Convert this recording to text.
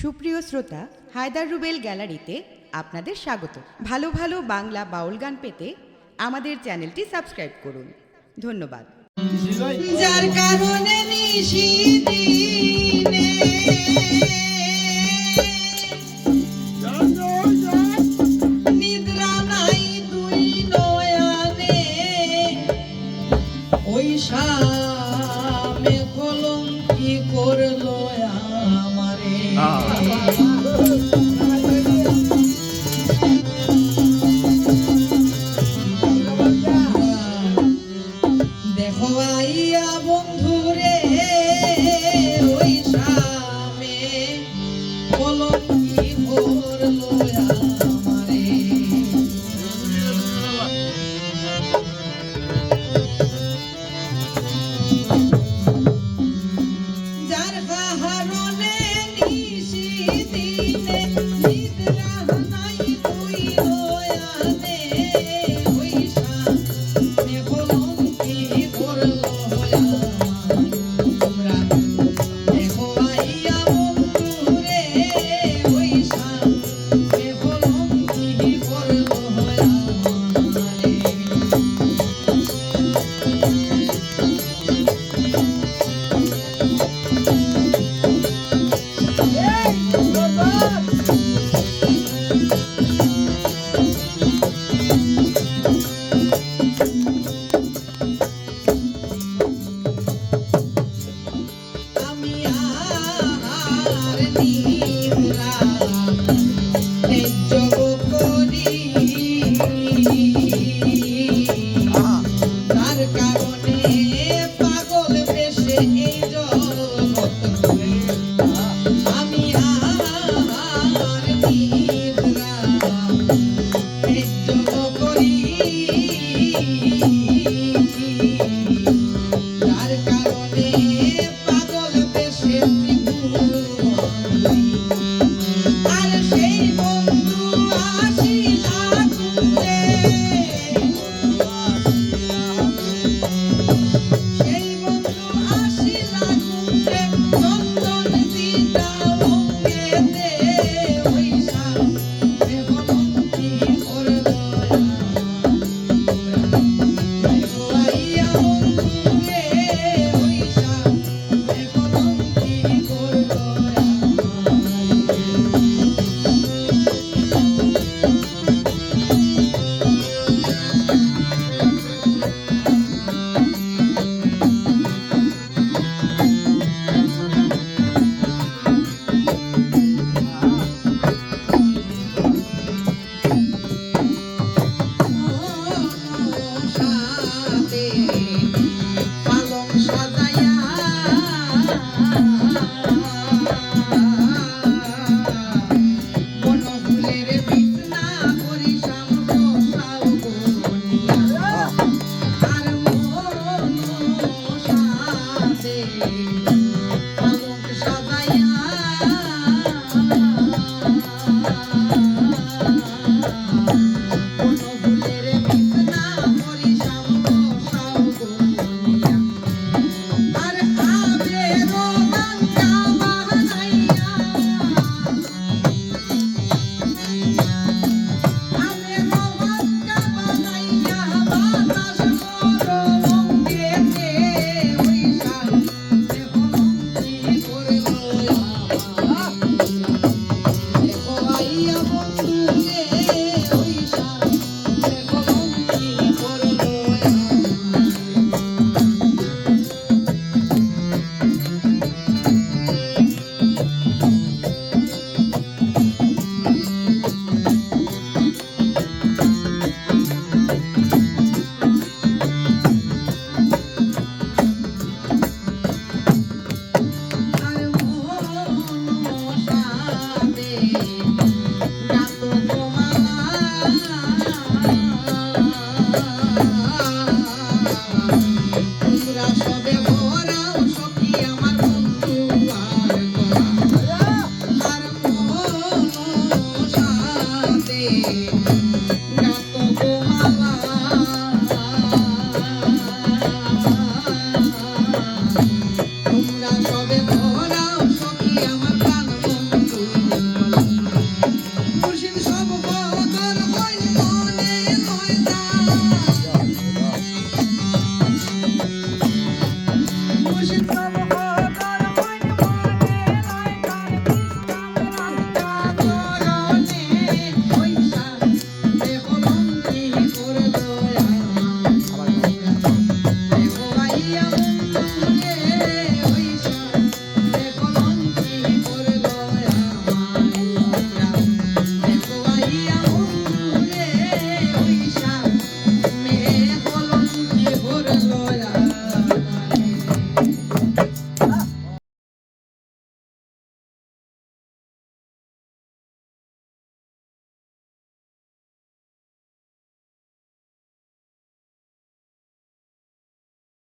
সুপ্রিয় শ্রোতা, হায়দার রুবেল গ্যালারিতে আপনাদের স্বাগত। ভালো ভালো বাংলা বাউল গান পেতে আমাদের চ্যানেলটি সাবস্ক্রাইব করুন। ধন্যবাদ। যার কারণে নিশিদিনে নিদ্রা নাই দুই নয়নে, ওই শামে কলঙ্কি করলো আমারে। দেখো আইয়া বন্ধুরে ওই শামে কলঙ্কি করলো আমারে। যার কারণে নিশিদিনে নিদ্রা নাই দুই নয়নে, ওই শামে কলঙ্কি করলো তোমরা। দেখো আইয়া বন্ধুরে ওই শামে কলঙ্কি করলো আমারে। এই